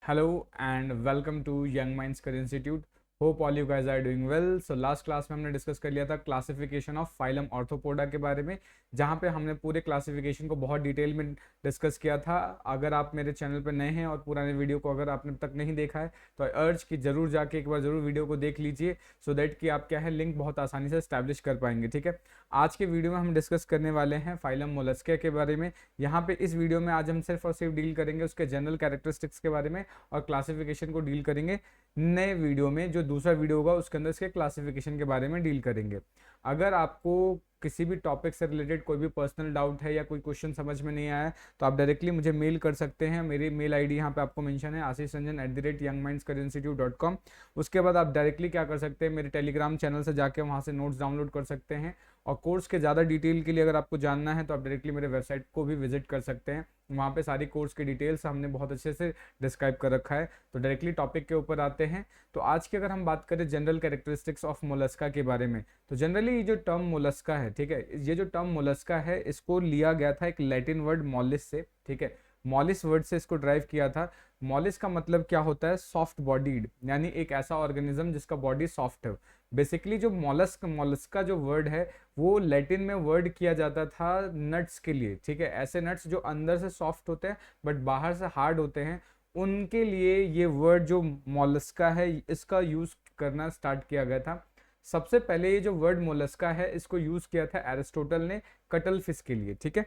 Hello and welcome to Young Minds Career Institute. Hope all you guys are doing well. So last class में हमने discuss कर लिया था classification of phylum arthropoda के बारे में, जहाँ पे हमने पूरे क्लासिफिकेशन को बहुत डिटेल में डिस्कस किया था। अगर आप मेरे चैनल पर नए हैं और पुराने वीडियो को अगर आपने तक नहीं देखा है तो आई अर्ज कि जरूर जाके एक बार जरूर वीडियो को देख लीजिए, सो दैट कि आप क्या है लिंक बहुत आसानी से स्टैब्लिश कर पाएंगे। ठीक है, आज के वीडियो में हम डिस्कस करने वाले हैं फाइलम मोलस्का के बारे में। यहाँ पे इस वीडियो में आज हम सिर्फ और सिर्फ डील करेंगे उसके जनरल कैरेक्टरिस्टिक्स के बारे में और क्लासिफिकेशन को डील करेंगे। नए वीडियो में जो दूसरा वीडियो होगा उसके अंदर इसके क्लासिफिकेशन के बारे में डील करेंगे। अगर आपको किसी भी टॉपिक से रिलेटेड कोई भी पर्सनल डाउट है या कोई क्वेश्चन समझ में नहीं आया है तो आप डायरेक्टली मुझे मेल कर सकते हैं। मेरी मेल आईडी यहाँ पे आपको मेंशन है, asisranjan@youngmindscareerinstitute.com। उसके बाद आप डायरेक्टली क्या कर सकते हैं, मेरे टेलीग्राम चैनल से जाके वहाँ से नोट्स डाउनलोड कर सकते हैं। और कोर्स के ज़्यादा डिटेल के लिए अगर आपको जानना है तो आप डायरेक्टली मेरे वेबसाइट को भी विजिट कर सकते हैं। वहाँ पे सारी कोर्स की डिटेल्स हमने बहुत अच्छे से डिस्क्राइब कर रखा है। तो डायरेक्टली टॉपिक के ऊपर आते हैं। तो आज की अगर हम बात करें जनरल कैरेक्टरिस्टिक्स ऑफ मोलस्का के बारे में, तो जनरली ये जो टर्म मोलस्का है, ठीक है, ये जो टर्म मोलस्का है इसको लिया गया था एक लैटिन वर्ड मॉलिस से। ठीक है, मॉलिस वर्ड से इसको ड्राइव किया था। मॉलिस का मतलब क्या होता है, सॉफ्ट बॉडीड, यानी एक ऐसा ऑर्गेनिज्म जिसका बॉडी सॉफ्ट है। बेसिकली जो मोलस्का जो वर्ड है वो लैटिन में वर्ड किया जाता था नट्स के लिए। ठीक है, ऐसे नट्स जो अंदर से सॉफ्ट होते हैं बट बाहर से हार्ड होते हैं, उनके लिए ये वर्ड जो मोलस्का है इसका यूज करना स्टार्ट किया गया था। सबसे पहले ये जो वर्ड मोलस्का है इसको यूज किया था एरिस्टोटल ने कटल फिश के लिए। ठीक है,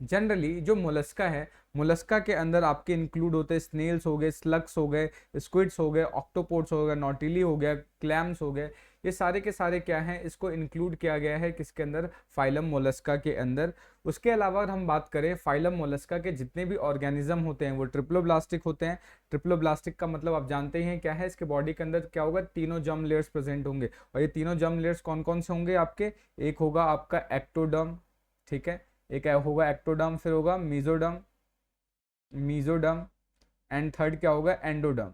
जनरली जो मोलस्का है, मोलस्का के अंदर आपके इंक्लूड होते हैं स्नेल्स हो गए, स्लग्स हो गए, स्क्विड्स हो गए, ऑक्टोपोड्स हो गए, नॉटिली हो गया, क्लैम्स हो गए। ये सारे के सारे क्या हैं, इसको इंक्लूड किया गया है किसके अंदर, फाइलम मोलस्का के अंदर। उसके अलावा अगर हम बात करें फाइलम मोलस्का के जितने भी ऑर्गेनिज्म होते हैं वो ट्रिप्लोब्लास्टिक होते हैं। ट्रिप्लोब्लास्टिक का मतलब आप जानते ही हैं क्या है, इसके बॉडी के अंदर क्या होगा, तीनों जर्म लेयर्स प्रेजेंट होंगे। और ये तीनों जर्म लेयर्स कौन कौन से होंगे आपके, एक होगा आपका एक्टोडर्म, ठीक है, एक होगा एक्टोडर्म, फिर होगा मीजोडर्म, मीजोडर्म, एंड थर्ड क्या होगा, एंडोडर्म,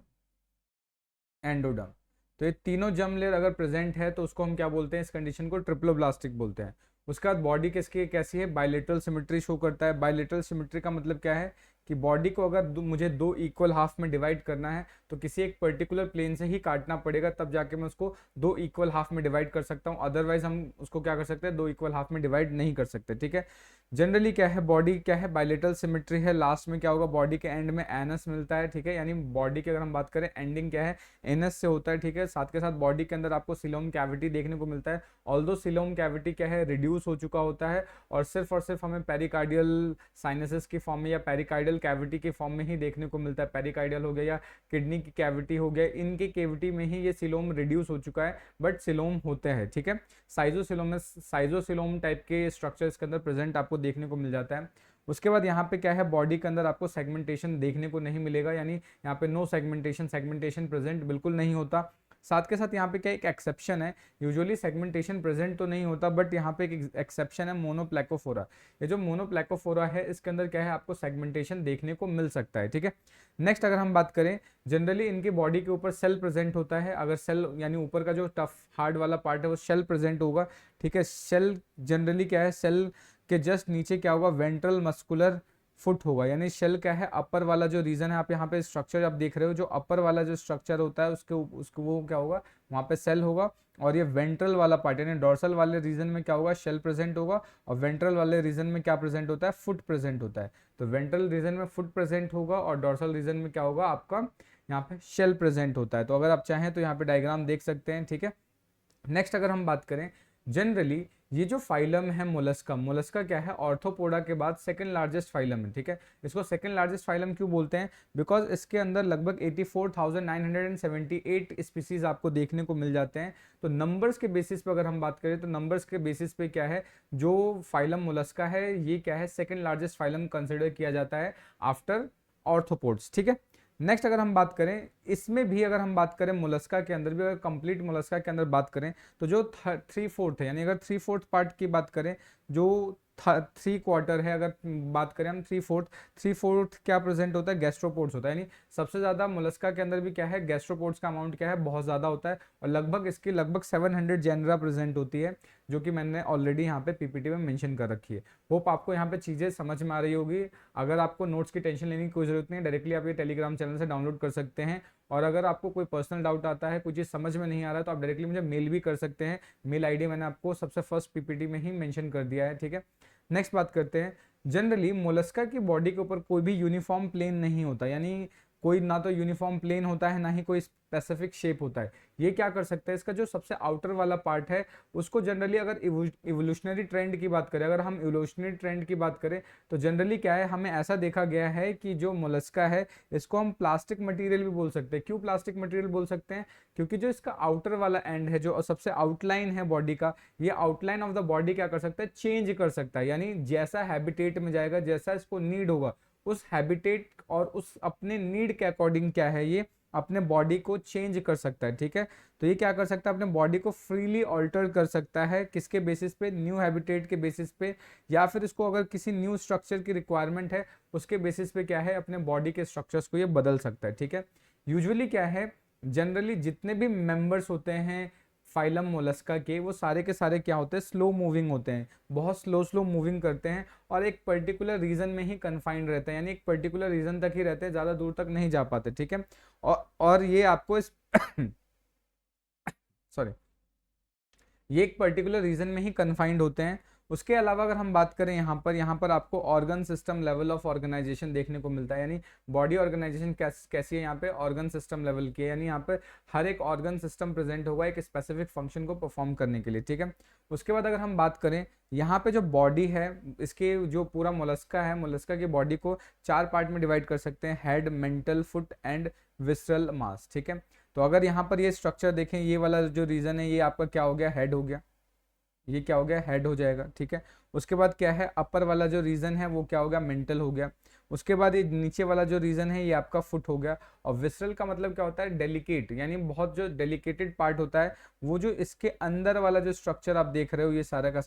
एंडोडर्म। तो ये तीनों जर्म लेयर अगर प्रेजेंट है तो उसको हम क्या बोलते हैं, इस कंडीशन को ट्रिप्लोब्लास्टिक बोलते हैं। उसके बाद बॉडी किसकी कैसी है, बायलेटरल सिमेट्री शो करता है। बायलेटरल सिमेट्री का मतलब क्या है कि बॉडी को अगर मुझे दो इक्वल हाफ में डिवाइड करना है तो किसी एक पर्टिकुलर प्लेन से ही काटना पड़ेगा, तब जाके मैं उसको दो इक्वल हाफ में डिवाइड कर सकता हूँ। अदरवाइज हम उसको क्या कर सकते हैं, दो इक्वल हाफ में डिवाइड नहीं कर सकते। ठीक है, जनरली क्या है, बॉडी क्या है, बायलेटरल सिमेट्री है। लास्ट में क्या होगा, बॉडी के एंड में एनस मिलता है। ठीक है, यानी बॉडी की अगर हम बात करें एंडिंग क्या है, एनस से होता है। ठीक है, साथ के साथ बॉडी के अंदर आपको सिलोम कैविटी देखने को मिलता है। ऑल्दो सिलोम कैविटी क्या है, रिड्यूस हो चुका होता है और सिर्फ हमें पेरिकार्डियल साइनसेस की फॉर्म में या पेरिकार्डियल कैविटी की फॉर्म में ही देखने को मिलता है। पेरिकार्डियल हो गया या किडनी की कैविटी हो गया, इनकी कैविटी में ही ये सिलोम रिड्यूस हो चुका है, बट सिलोम होते हैं। ठीक है, साइजोसिलोम टाइप के स्ट्रक्चर इसके अंदर प्रेजेंट आपको देखने को मिल जाता है। उसके बाद यहाँ पे क्या है, बॉडी के अंदर आपको सेगमेंटेशन देखने को नहीं मिलेगा, यानी यहाँ पे नो सेगमेंटेशन प्रेजेंट बिल्कुल नहीं होता। साथ के साथ यहाँ पे क्या एक एक्सेप्शन है, यूजुअली सेगमेंटेशन प्रेजेंट तो नहीं होता बट यहाँ पे एक एक्सेप्शन है, मोनोप्लेकोफोरा। ये जो मोनोप्लेकोफोरा है इसके अंदर क्या है, आपको सेगमेंटेशन देखने को मिल सकता है। ठीक है, नेक्स्ट अगर हम बात करें, जनरली इनकी बॉडी के ऊपर सेल प्रेजेंट होता है। अगर सेल यानी ऊपर का जो टफ हार्ड वाला पार्ट है वो सेल प्रेजेंट होगा। ठीक है, सेल जनरली क्या है, सेल के जस्ट नीचे क्या होगा, वेंट्रल मस्कुलर फुट होगा, यानी शेल क्या है, अपर वाला जो रीजन है, आप यहाँ पे स्ट्रक्चर आप देख रहे हो, जो अपर वाला जो स्ट्रक्चर होता है उसको वो क्या होगा, वहाँ पे सेल होगा। और ये वेंट्रल वाला पार्ट यानी डोर्सल वाले रीजन में क्या होगा, शेल प्रेजेंट होगा। और वेंट्रल वाले रीजन में क्या प्रेजेंट होता है, फुट प्रेजेंट होता है। तो वेंट्रल रीजन में फुट प्रेजेंट होगा और डोर्सल रीजन में क्या होगा, आपका यहाँ पे शेल प्रेजेंट होता है। तो अगर आप चाहें तो यहाँ पे डायग्राम देख सकते हैं। ठीक है, नेक्स्ट अगर हम बात करें, जनरली ये जो फाइलम है मोलस्का, मोलस्का क्या है, ऑर्थोपोडा के बाद सेकंड लार्जेस्ट फाइलम है। ठीक है, इसको सेकंड लार्जेस्ट फाइलम क्यों बोलते हैं, बिकॉज इसके अंदर लगभग 84,978 स्पीसीज आपको देखने को मिल जाते हैं। तो नंबर्स के बेसिस पे अगर हम बात करें तो नंबर्स के बेसिस पे क्या है, जो फाइलम मोलस्का है ये क्या है, सेकंड लार्जेस्ट फाइलम कंसिडर किया जाता है आफ्टर ऑर्थोपोड्स। ठीक है, नेक्स्ट अगर हम बात करें, इसमें भी अगर हम बात करें मोलस्का के अंदर भी, अगर कंप्लीट मोलस्का के अंदर बात करें तो जो 3/4 है, यानी अगर 3/4 पार्ट की बात करें, जो 3/4 है, अगर बात करें हम 3/4 क्या प्रेजेंट होता है, गैस्ट्रोपोड्स होता है। यानी सबसे ज्यादा मोलस्का के अंदर भी क्या है, गैस्ट्रोपोड्स का अमाउंट क्या है, बहुत ज्यादा होता है। और लगभग इसकी लगभग 700 जेनरा प्रेजेंट होती है। जो कि मैंने ऑलरेडी यहाँ पे पीपीटी में मेंशन कर रखी है। होप आपको यहाँ पे चीज़ें समझ में आ रही होगी। अगर आपको नोट्स की टेंशन लेने की कोई ज़रूरत नहीं है, डायरेक्टली आप ये टेलीग्राम चैनल से डाउनलोड कर सकते हैं। और अगर आपको कोई पर्सनल डाउट आता है, कोई चीज़ समझ में नहीं आ रहा है, तो आप डायरेक्टली मुझे मेल भी कर सकते हैं। मेल आईडी मैंने आपको सबसे फर्स्ट पीपीटी में ही मेंशन कर दिया है, ठीक है। नेक्स्ट बात करते हैं। जनरली मोलस्का की बॉडी के ऊपर कोई भी यूनिफॉर्म प्लेन नहीं होता, यानी कोई ना तो यूनिफॉर्म प्लेन होता है, ना ही कोई स्पेसिफिक शेप होता है। ये क्या कर सकता है, इसका जो सबसे आउटर वाला पार्ट है उसको जनरली, अगर इवोल्यूशनरी ट्रेंड की बात करें, अगर हम इवोल्यूशनरी ट्रेंड की बात करें तो जनरली क्या है, हमें ऐसा देखा गया है कि जो मोलस्का है इसको हम प्लास्टिक मटेरियल भी बोल सकते हैं। क्यों प्लास्टिक मटेरियल बोल सकते हैं? क्योंकि जो इसका आउटर वाला एंड है, जो सबसे आउटलाइन है बॉडी का, ये आउटलाइन ऑफ द बॉडी क्या कर सकता है, चेंज कर सकता है। यानी जैसा हैबिटेट में जाएगा, जैसा इसको नीड होगा, उस हैबिटेट और उस अपने नीड के अकॉर्डिंग क्या है, ये अपने बॉडी को चेंज कर सकता है, ठीक है। तो ये क्या कर सकता है, अपने बॉडी को फ्रीली ऑल्टर कर सकता है। किसके बेसिस पे? न्यू हैबिटेट के बेसिस पे, या फिर इसको अगर किसी न्यू स्ट्रक्चर की रिक्वायरमेंट है उसके बेसिस पे क्या है, अपने बॉडी के स्ट्रक्चर्स को ये बदल सकता है, ठीक है। यूजुअली क्या है, जनरली जितने भी मेंबर्स होते हैं फाइलम मोलस्का के, वो सारे के सारे क्या होते हैं, स्लो मूविंग होते हैं, बहुत स्लो मूविंग करते हैं और एक पर्टिकुलर रीजन में ही कन्फाइंड रहते हैं, यानी एक पर्टिकुलर रीजन तक ही रहते हैं, ज़्यादा दूर तक नहीं जा पाते, ठीक है। और ये आपको इस सॉरी, ये एक पर्टिकुलर रीजन में ही कन्फाइंड होते हैं। उसके अलावा अगर हम बात करें यहाँ पर आपको organ system level of organisation देखने को मिलता है, यानी बॉडी ऑर्गेनाइजेशन कैसी है, यहाँ पे ऑर्गन सिस्टम लेवल की है, यानी यहाँ पे हर एक ऑर्गन सिस्टम प्रेजेंट होगा एक स्पेसिफिक फंक्शन को परफॉर्म करने के लिए, ठीक है। उसके बाद अगर हम बात करें यहाँ पे जो बॉडी है, इसके जो पूरा मोलस्का है, मोलस्का की बॉडी को 4 पार्ट में डिवाइड कर सकते हैं, head, mantle, foot and visceral mass, ठीक है। तो अगर यहाँ पर ये स्ट्रक्चर देखें, ये वाला जो रीजन है ये आपका क्या हो गया, हेड हो गया, ये क्या हो गया, हेड हो जाएगा, ठीक है। उसके बाद क्या है, अपर वाला जो रीजन है वो क्या हो गया, मेंटल हो गया। उसके बाद ये नीचे वाला जो रीजन है ये आपका फुट हो गया। और विसरल का मतलब क्या होता है, डेलिकेट, यानी बहुत जो डेलिकेटेड पार्ट होता है, वो जो इसके अंदर वाला जो स्ट्रक्चर आप देख रहे हो, ये सारा का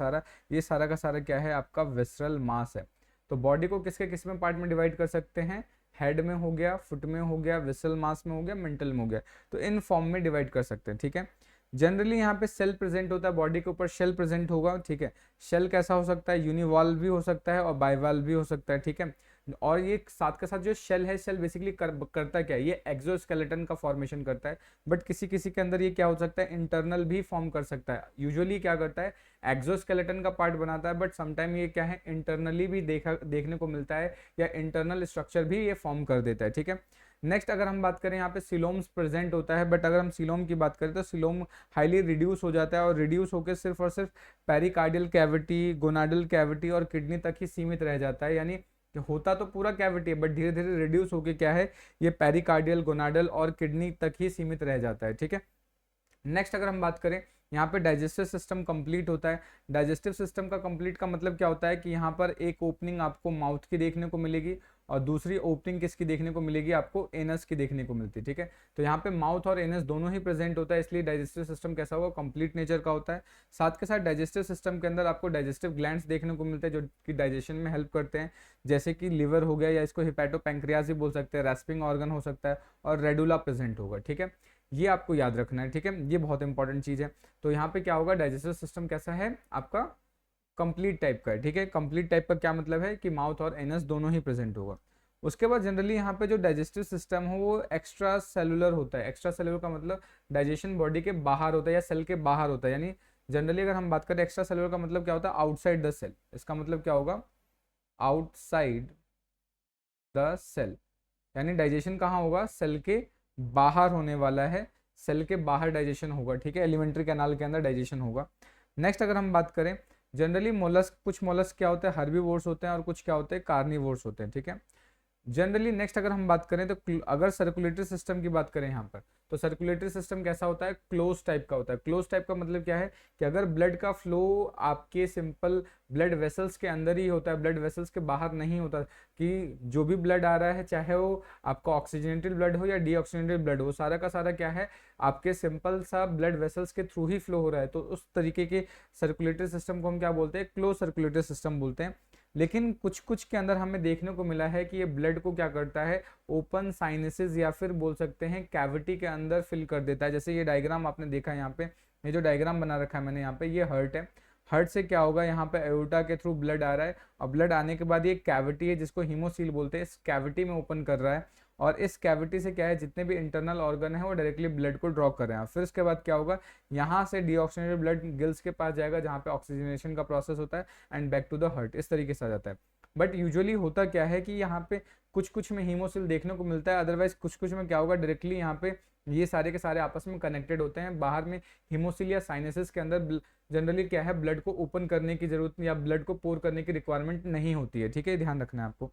सारा क्या है, आपका विसरल मास है। तो बॉडी को किसके किस में पार्ट में डिवाइड कर सकते हैं, हेड में हो गया, फुट में हो गया, विसरल मास में हो गया, मेंटल में हो गया। तो इन फॉर्म में डिवाइड कर सकते हैं, ठीक है। जनरली यहाँ पे सेल प्रेजेंट होता है, बॉडी के ऊपर शेल प्रेजेंट होगा, ठीक है। शेल कैसा हो सकता है, यूनिवॉल भी हो सकता है और बाइवॉल भी हो सकता है, ठीक है। और ये साथ के साथ जो शेल है, शेल बेसिकली करता क्या है, ये एक्सोस्केलेटन का फॉर्मेशन करता है। बट किसी किसी के अंदर ये क्या हो सकता है, इंटरनल भी फॉर्म कर सकता है। यूजुअली क्या करता है, एक्सोस्केलेटन का पार्ट बनाता है, बट समटाइम ये क्या है, इंटरनली भी देखने को मिलता है, या इंटरनल स्ट्रक्चर भी ये फॉर्म कर देता है, ठीक है। नेक्स्ट अगर हम बात करें, यहाँ पे सिलोम्स प्रेजेंट होता है, बट अगर हम सिलोम की बात करें तो सिलोम हाईली रिड्यूस हो जाता है, और रिड्यूस होकर सिर्फ और सिर्फ पेरिकार्डियल कैविटी, गोनाडल कैविटी और किडनी तक ही सीमित रह जाता है। यानी होता तो पूरा कैविटी है, बट धीरे धीरे रिड्यूस होकर क्या है, ये पेरिकार्डियल, गोनाडल और किडनी तक ही सीमित रह जाता है, ठीक है। नेक्स्ट अगर हम बात करें, यहाँ पे डाइजेस्टिव सिस्टम कंप्लीट होता है। डाइजेस्टिव सिस्टम का कंप्लीट का मतलब क्या होता है कि यहाँ पर एक ओपनिंग आपको माउथ की देखने को मिलेगी और दूसरी ओपनिंग किसकी देखने को मिलेगी, आपको एनस की देखने को मिलती है, ठीक है। तो यहाँ पे माउथ और एनस दोनों ही प्रेजेंट होता है, इसलिए डाइजेस्टिव सिस्टम कैसा होगा, कंप्लीट नेचर का होता है। साथ के साथ डाइजेस्टिव सिस्टम के अंदर आपको डाइजेस्टिव ग्लैंड्स देखने को मिलते हैं, जो कि डाइजेशन में हेल्प करते हैं, जैसे कि लिवर हो गया, या इसको हिपैटोपैंक्रियाज भी बोल सकते हैं, रेस्पिंग ऑर्गन हो सकता है, और रेडुला प्रेजेंट होगा, ठीक है। ये आपको याद रखना है, ठीक है, ये बहुत इंपॉर्टेंट चीज है। तो यहाँ पे क्या होगा, डाइजेस्टिव सिस्टम कैसा है आपका, कंप्लीट टाइप का है, ठीक है। कंप्लीट टाइप का क्या मतलब है कि माउथ और एनस दोनों ही प्रेजेंट होगा। उसके बाद जनरली यहाँ पे जो डाइजेस्टिव सिस्टम हो वो एक्स्ट्रा सेलुलर होता है। एक्स्ट्रा सेलुलर का मतलब डाइजेशन बॉडी के बाहर होता है या सेल के बाहर होता है, यानी जनरली अगर हम बात करें एक्स्ट्रा सेलुलर का मतलब क्या होता है, आउटसाइड द सेल। इसका मतलब क्या होगा, आउटसाइड द सेल, यानी डाइजेशन कहाँ होगा, सेल के बाहर होने वाला है, सेल के बाहर डाइजेशन होगा, ठीक है, एलिमेंट्री कैनाल के अंदर डाइजेशन होगा। नेक्स्ट अगर हम बात करें, जनरली मोलस्क, कुछ मोलस्क क्या होते हैं, हर्बीवोर्स होते हैं, और कुछ क्या होते हैं, कार्निवोर्स होते हैं, ठीक है। जनरली नेक्स्ट अगर हम बात करें तो अगर सर्कुलेटरी सिस्टम की बात करें यहाँ पर, तो सर्कुलेटरी सिस्टम कैसा होता है, क्लोज टाइप का होता है। क्लोज टाइप का मतलब क्या है कि अगर ब्लड का फ्लो आपके सिंपल ब्लड वेसल्स के अंदर ही होता है, ब्लड वेसल्स के बाहर नहीं होता, कि जो भी ब्लड आ रहा है, चाहे वो आपका ऑक्सीजनेटेड ब्लड हो या डीऑक्सीजनेटेड ब्लड हो, सारा का सारा क्या है, आपके सिंपल सा ब्लड वेसल्स के थ्रू ही फ्लो हो रहा है। तो उस तरीके के सर्कुलेटरी सिस्टम को हम क्या बोलते हैं, क्लोज सर्कुलेटरी सिस्टम बोलते हैं। लेकिन कुछ कुछ के अंदर हमें देखने को मिला है कि ये ब्लड को क्या करता है, ओपन साइनसेस या फिर बोल सकते हैं कैविटी के अंदर फिल कर देता है। जैसे ये डायग्राम आपने देखा यहाँ पे, ये जो डायग्राम बना रखा है मैंने यहाँ पे, ये हार्ट है, हार्ट से क्या होगा, यहाँ पे एओर्टा के थ्रू ब्लड आ रहा है और ब्लड आने के बाद ये कैविटी है जिसको हीमोसील बोलते हैं, इस कैविटी में ओपन कर रहा है और इस कैविटी से क्या है जितने भी इंटरनल ऑर्गन है वो डायरेक्टली ब्लड को ड्रॉ कर रहे हैं। फिर उसके बाद क्या होगा, यहाँ से डीऑक्सीजनेटेड ब्लड गिल्स के पास जाएगा जहाँ पे ऑक्सीजनेशन का प्रोसेस होता है and back to the heart, इस तरीके से आ जाता है। बट यूजुअली होता क्या है कि यहाँ पे कुछ कुछ में हीमोसिल देखने को मिलता है, अदरवाइज कुछ कुछ में क्या होगा डायरेक्टली यहाँ पे ये सारे के सारे आपस में कनेक्टेड होते हैं। बाहर में हीमोसिल या साइनसेस के अंदर जनरली क्या है ब्लड को ओपन करने की जरूरत या ब्लड को पोर करने की रिक्वायरमेंट नहीं होती है, ठीक है, ध्यान रखना है आपको।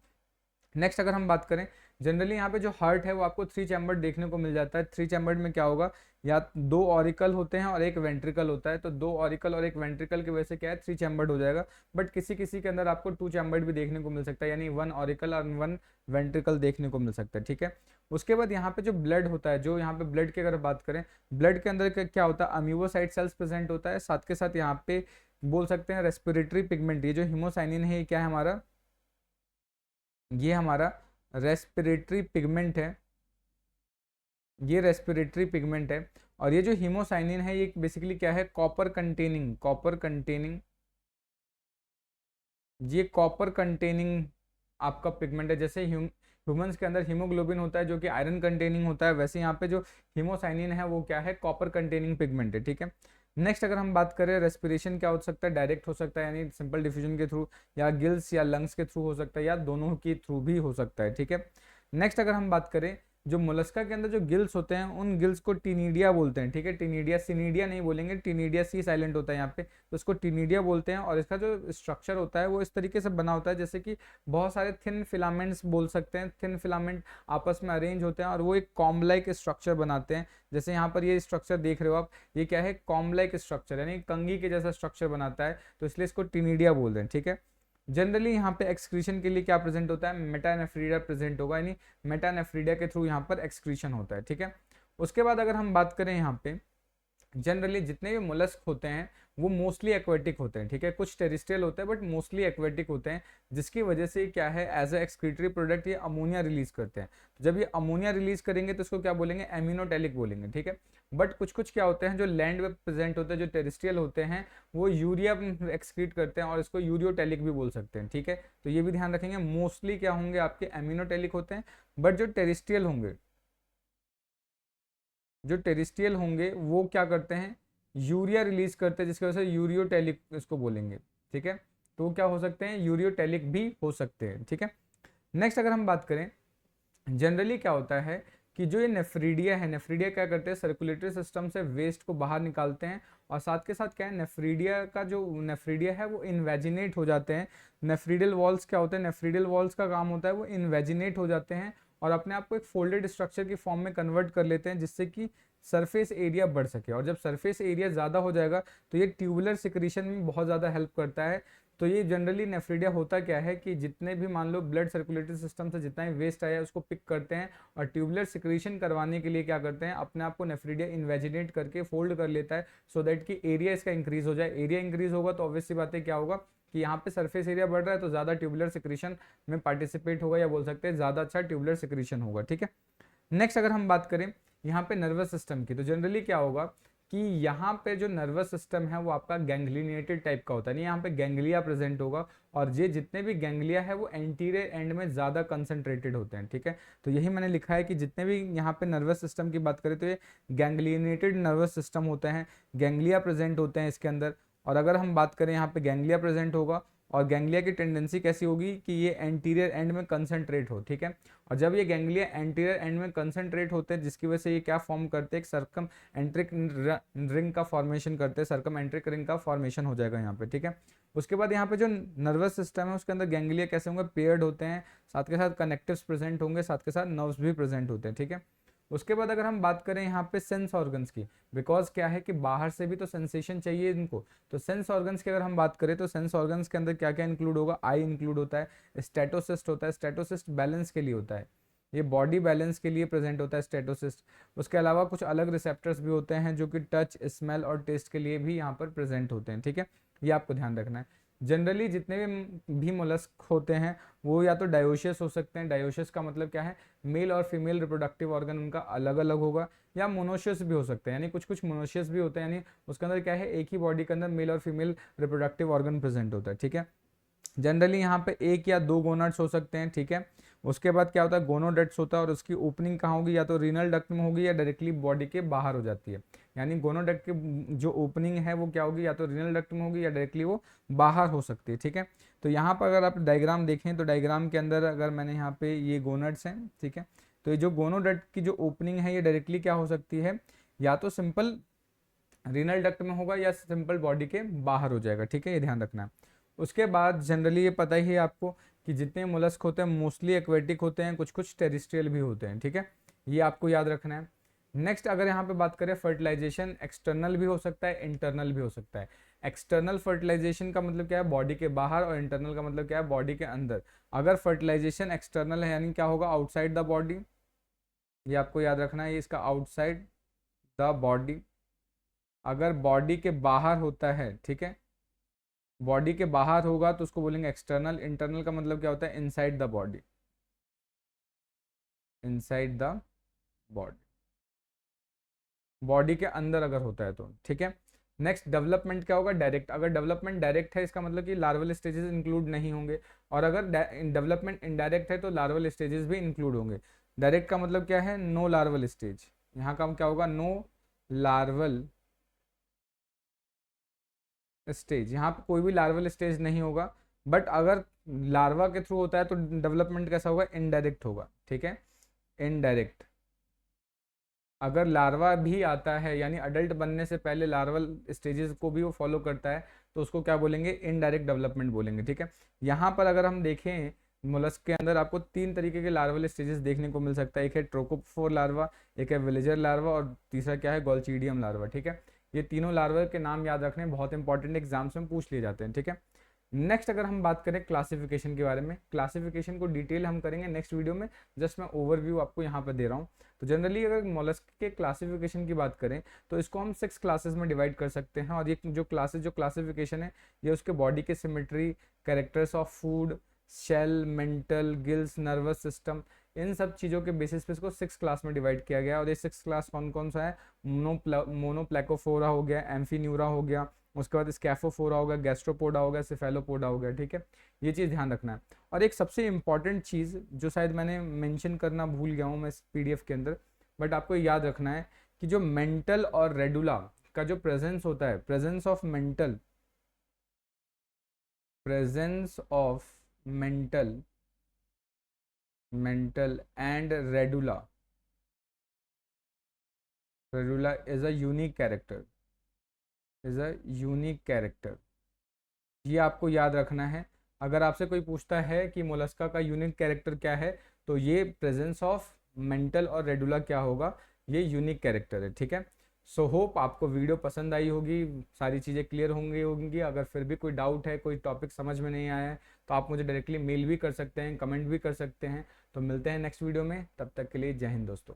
नेक्स्ट अगर हम बात करें, जनरली यहाँ पे जो हार्ट है वो आपको 3 चैम्बर देखने को मिल जाता है। 3 चैम्बर में क्या होगा, या 2 ऑरिकल होते हैं और एक वेंट्रिकल होता है, तो 2 ऑरिकल और एक वेंट्रिकल की वजह से क्या है 3 चैम्बर्ड हो जाएगा। बट किसी किसी के अंदर आपको 2 चैम्बर्ड भी देखने को मिल सकता है, यानी 1 ऑरिकल और 1 वेंट्रिकल देखने को मिल सकता है, ठीक है। उसके बाद यहाँ पे जो ब्लड होता है, जो यहाँ पे ब्लड की अगर बात करें, ब्लड के अंदर क्या होता है, अम्यूबोसाइट सेल्स प्रेजेंट होता है, साथ के साथ यहाँ पे बोल सकते हैं रेस्पिरेटरी पिगमेंट, ये जो हीमोसाइनिन है ये क्या है हमारा, ये हमारा रेस्पिरेटरी पिगमेंट है, ये रेस्पिरेटरी पिगमेंट है। और ये जो हीमोसाइनिन है ये बेसिकली क्या है, कॉपर कंटेनिंग ये कॉपर कंटेनिंग आपका पिगमेंट है। जैसे ह्यूमंस के अंदर हीमोग्लोबिन होता है जो कि आयरन कंटेनिंग होता है, वैसे यहाँ पे जो हीमोसाइनिन है वो क्या है, कॉपर कंटेनिंग पिगमेंट है, ठीक है। नेक्स्ट अगर हम बात करें, रेस्पिरेशन क्या हो सकता है, डायरेक्ट हो सकता है यानी सिंपल डिफ्यूजन के थ्रू, या गिल्स या लंग्स के थ्रू हो सकता है, या दोनों के थ्रू भी हो सकता है, ठीक है। नेक्स्ट अगर हम बात करें, जो मोलस्का के अंदर जो गिल्स होते हैं उन गिल्स को टिनिडिया बोलते हैं, ठीक है। टिनिडिया, सिनिडिया नहीं बोलेंगे, टिनिडिया सी साइलेंट होता है यहाँ पे, तो इसको टिनिडिया बोलते हैं। और इसका जो स्ट्रक्चर होता है वो इस तरीके से बना होता है जैसे कि बहुत सारे थिन फिलामेंट्स बोल सकते हैं, थिन फिलामेंट आपस में अरेंज होते हैं और वो एक कॉम्ब लाइक स्ट्रक्चर बनाते हैं। जैसे यहाँ पर ये स्ट्रक्चर देख रहे हो आप, ये क्या है, कॉम्ब लाइक स्ट्रक्चर यानी कंघी के जैसा स्ट्रक्चर बनाता है, तो इसलिए इसको टिनिडिया बोल रहे हैं, ठीक है। जनरली यहाँ पे एक्सक्रीशन के लिए क्या प्रेजेंट होता है, मेटानेफ्रीडिया प्रेजेंट होगा, यानी मेटानेफ्रीडिया के थ्रू यहाँ पर एक्सक्रीशन होता है, ठीक है। उसके बाद अगर हम बात करें यहाँ पे, जनरली जितने भी मोलस्क होते हैं वो मोस्टली एक्वेटिक होते हैं, ठीक है। कुछ टेरिस्ट्रियल होते हैं बट मोस्टली एक्वेटिक होते हैं, जिसकी वजह से क्या है एज अ एक्सक्रीटरी प्रोडक्ट ये अमोनिया रिलीज करते हैं। तो जब ये अमोनिया रिलीज करेंगे तो इसको क्या बोलेंगे, एमिनोटेलिक बोलेंगे, ठीक है। बट कुछ कुछ क्या होते हैं जो लैंड में प्रेजेंट होते हैं, जो टेरिस्ट्रियल होते हैं, वो यूरिया एक्सक्रीट करते हैं और इसको यूरियोटेलिक भी बोल सकते हैं, ठीक है। तो ये भी ध्यान रखेंगे, मोस्टली क्या होंगे आपके एमिनोटेलिक होते हैं, बट जो टेरिस्ट्रियल होंगे, जो टेरिस्ट्रियल होंगे वो क्या करते हैं, यूरिया रिलीज करते हैं, जिसकी वजह से यूरियोटेलिक इसको बोलेंगे, ठीक है। तो क्या हो सकते हैं, यूरियोटेलिक भी हो सकते हैं, ठीक है। नेक्स्ट अगर हम बात करें, जनरली क्या होता है कि जो ये नेफ्रीडिया है, नेफ्रीडिया क्या करते हैं, सर्कुलेटरी सिस्टम से वेस्ट को बाहर निकालते हैं और साथ के साथ क्या है, नेफ्रीडिया का जो नेफ्रीडिया है वो इन्वेजिनेट हो जाते हैं। नेफ्रीडियल वॉल्स क्या होते हैं, नेफ्रीडियल वॉल्स का काम होता है वो इन्वेजिनेट हो जाते हैं और अपने आप को एक फोल्डेड स्ट्रक्चर की फॉर्म में कन्वर्ट कर लेते हैं, जिससे कि सरफेस एरिया बढ़ सके। और जब सरफेस एरिया ज़्यादा हो जाएगा तो ये ट्यूबुलर सिक्रीशन में बहुत ज़्यादा हेल्प करता है। तो ये जनरली नेफ्रीडिया होता क्या है कि जितने भी मान लो ब्लड सर्कुलेटरी सिस्टम से जितना भी वेस्ट आया है उसको पिक करते हैं और ट्यूबुलर सिक्रीशन करवाने के लिए क्या करते हैं, अपने आप को नेफ्रीडिया इन्वेजिनेट करके फोल्ड कर लेता है, सो दैट कि एरिया इसका इंक्रीज हो जाए। एरिया इंक्रीज होगा तो ऑब्वियस सी बात है क्या होगा कि यहाँ पे सरफेस एरिया बढ़ रहा है तो ज़्यादा ट्यूबुलर सिक्रीशन में पार्टिसिपेट होगा, या बोल सकते हैं ज़्यादा अच्छा ट्यूबुलर सिक्रीशन होगा, ठीक है। नेक्स्ट अगर हम बात करें यहाँ पे नर्वस सिस्टम की, तो जनरली क्या होगा कि यहाँ पे जो नर्वस सिस्टम है वो आपका गैंग्लिनेटेड टाइप का होता है, नहीं यहाँ पे गैंग्लिया प्रेजेंट होगा और ये जितने भी गैंग्लिया है वो एंटीरियर एंड में ज़्यादा कंसंट्रेटेड होते हैं, ठीक है। तो यही मैंने लिखा है कि जितने भी यहाँ पे नर्वस सिस्टम की बात करें तो ये गैंग्लिनेटेड नर्वस सिस्टम होते हैं, गैंग्लिया प्रेजेंट होते हैं इसके अंदर। और अगर हम बात करें यहाँ पे गैंग्लिया प्रेजेंट होगा और गैंग्लिया की टेंडेंसी कैसी होगी कि ये एंटीरियर एंड में कंसंट्रेट हो, ठीक है। और जब ये गैंग्लिया एंटीरियर एंड में कंसंट्रेट होते हैं जिसकी वजह से ये क्या फॉर्म करते हैं, एक सर्कम एंट्रिक रिंग का फॉर्मेशन करते हैं, सर्कम एंट्रिक रिंग का फॉर्मेशन हो जाएगा यहाँ पे, ठीक है। उसके बाद यहाँ पे जो नर्वस सिस्टम है उसके अंदर गैंग्लिया कैसे होंगे, पेयर्ड होते हैं, साथ के साथ कनेक्टिव्स प्रेजेंट होंगे, साथ के साथ नर्व्स भी प्रेजेंट होते हैं, ठीक है। उसके बाद अगर हम बात करें यहाँ पे सेंस ऑर्गन्स की, बिकॉज क्या है कि बाहर से भी तो सेंसेशन चाहिए इनको, तो सेंस ऑर्गन्स की अगर हम बात करें तो सेंस ऑर्गन्स के अंदर क्या क्या इंक्लूड होगा, आई इंक्लूड होता है, स्टेटोसिस्ट होता है, स्टेटोसिस्ट बैलेंस के लिए होता है, ये बॉडी बैलेंस के लिए प्रेजेंट होता है स्टेटोसिस्ट। उसके अलावा कुछ अलग रिसेप्टर्स भी होते हैं जो कि टच, स्मेल और टेस्ट के लिए भी यहाँ पर प्रेजेंट होते हैं, ठीक है, ये आपको ध्यान रखना है। जनरली जितने भी मोलस्क होते हैं वो या तो डायोशियस हो सकते हैं, डायोशियस का मतलब क्या है, मेल और फीमेल रिप्रोडक्टिव ऑर्गन उनका अलग अलग होगा, या मोनोशियस भी हो सकते हैं, यानी कुछ कुछ मोनोशियस भी होते हैं, यानी उसके अंदर क्या है, एक ही बॉडी के अंदर मेल और फीमेल रिप्रोडक्टिव ऑर्गन प्रेजेंट होता है, ठीक है। जनरली यहाँ पे एक या दो गोनाड्स हो सकते हैं, ठीक है। उसके बाद क्या होता है, गोनोडक्ट्स होता है, और उसकी ओपनिंग कहाँ होगी, या तो रीनल डक्ट में होगी या डायरेक्टली बॉडी के बाहर हो जाती है। यानी गोनोडक्ट की जो ओपनिंग है वो क्या होगी, या तो रीनल डक्ट में होगी या डायरेक्टली वो बाहर हो सकती है, ठीक है। तो यहाँ पर अगर आप डायग्राम देखें तो डायग्राम के अंदर अगर मैंने यहाँ पे ये गोनड्स हैं, ठीक है, तो ये जो गोनोडक्ट की जो ओपनिंग है ये डायरेक्टली क्या हो सकती है, या तो सिंपल रीनल डक्ट में होगा या सिंपल बॉडी के बाहर हो जाएगा, ठीक है, ये ध्यान रखना है। उसके बाद जनरली ये पता ही है आपको कि जितने मोलस्क होते हैं मोस्टली एक्वेटिक होते हैं, कुछ कुछ टेरिस्ट्रियल भी होते हैं, ठीक है, ये आपको याद रखना है। नेक्स्ट अगर यहाँ पे बात करें, फर्टिलाइजेशन एक्सटर्नल भी हो सकता है, इंटरनल भी हो सकता है। एक्सटर्नल फर्टिलाइजेशन का मतलब क्या है, बॉडी के बाहर, और इंटरनल का मतलब क्या है, बॉडी के अंदर। अगर फर्टिलाइजेशन एक्सटर्नल है यानी क्या होगा, आउटसाइड द बॉडी, ये आपको याद रखना है, ये इसका आउटसाइड द बॉडी। अगर बॉडी के बाहर होता है, ठीक है, बॉडी के बाहर होगा तो उसको बोलेंगे एक्सटर्नल। इंटरनल का मतलब क्या होता है, inside the body, inside the body, body के अंदर अगर होता है तो, ठीक है। नेक्स्ट डेवलपमेंट क्या होगा, डायरेक्ट। अगर डेवलपमेंट डायरेक्ट है इसका मतलब कि लार्वल स्टेजेस इंक्लूड नहीं होंगे, और अगर डेवलपमेंट इनडायरेक्ट है तो लार्वल स्टेजेस भी इंक्लूड होंगे। डायरेक्ट का मतलब क्या है, नो लार्वल स्टेज, यहाँ का क्या होगा, नो लार्वल स्टेज, यहाँ पे कोई भी लार्वल स्टेज नहीं होगा। बट अगर लार्वा के थ्रू होता है तो डेवलपमेंट कैसा होगा, इनडायरेक्ट होगा, ठीक है, इनडायरेक्ट। अगर लार्वा भी आता है यानी अडल्ट बनने से पहले लार्वल स्टेजेस को भी वो फॉलो करता है तो उसको क्या बोलेंगे, इनडायरेक्ट डेवलपमेंट बोलेंगे, ठीक है। यहाँ पर अगर हम देखें मोलस्क के अंदर आपको तीन तरीके के लार्वल स्टेजेस देखने को मिल सकता है, एक है ट्रोकोफोर लार्वा, एक है विलेजर लार्वा, और तीसरा क्या है, गोल्चीडियम लार्वा, ठीक है। ये तीनों लार्वा के नाम याद रखने बहुत इंपॉर्टेंट, एग्जाम्स में पूछ लिए जाते हैं, ठीक है। नेक्स्ट अगर हम बात करें क्लासिफिकेशन के बारे में, क्लासिफिकेशन को डिटेल हम करेंगे नेक्स्ट वीडियो में, जस्ट मैं ओवरव्यू आपको यहाँ पर दे रहा हूँ। तो जनरली अगर मोलस्क के क्लासिफिकेशन की बात करें तो इसको हम 6 क्लासेस में डिवाइड कर सकते हैं, और ये जो क्लासिफिकेशन है ये उसके बॉडी के symmetry, characters of food, shell, mantle, gills, nervous system, इन सब चीज़ों के बेसिस पे इसको 6 क्लास में डिवाइड किया गया। और ये 6 क्लास कौन कौन सा है, मोनोप्लेकोफोरा हो गया, एम्फीन्यूरा हो गया, उसके बाद स्कैफोफोरा हो गया, गैस्ट्रोपोडा हो गया, सिफेलोपोडा हो गया, ठीक है। ये चीज़ ध्यान रखना है। और एक सबसे इंपॉर्टेंट चीज़ जो शायद मैंने मेंशन करना भूल गया हूँ मैं इस पीडीएफ के अंदर, बट आपको याद रखना है कि जो मेंटल और रेडुला का जो प्रेजेंस होता है, presence of mental and radula is a unique character, ये आपको याद रखना है। अगर आपसे कोई पूछता है कि मोलस्का का यूनिक कैरेक्टर क्या है तो ये प्रेजेंस ऑफ मेंटल और रेडुला क्या होगा, ये यूनिक कैरेक्टर है, ठीक है। सो होप आपको वीडियो पसंद आई होगी, सारी चीज़ें क्लियर होंगी। अगर फिर भी कोई डाउट है, कोई टॉपिक समझ में नहीं आया है तो आप मुझे डायरेक्टली मेल भी कर सकते हैं, कमेंट भी कर सकते हैं। तो मिलते हैं नेक्स्ट वीडियो में, तब तक के लिए जय हिंद दोस्तों।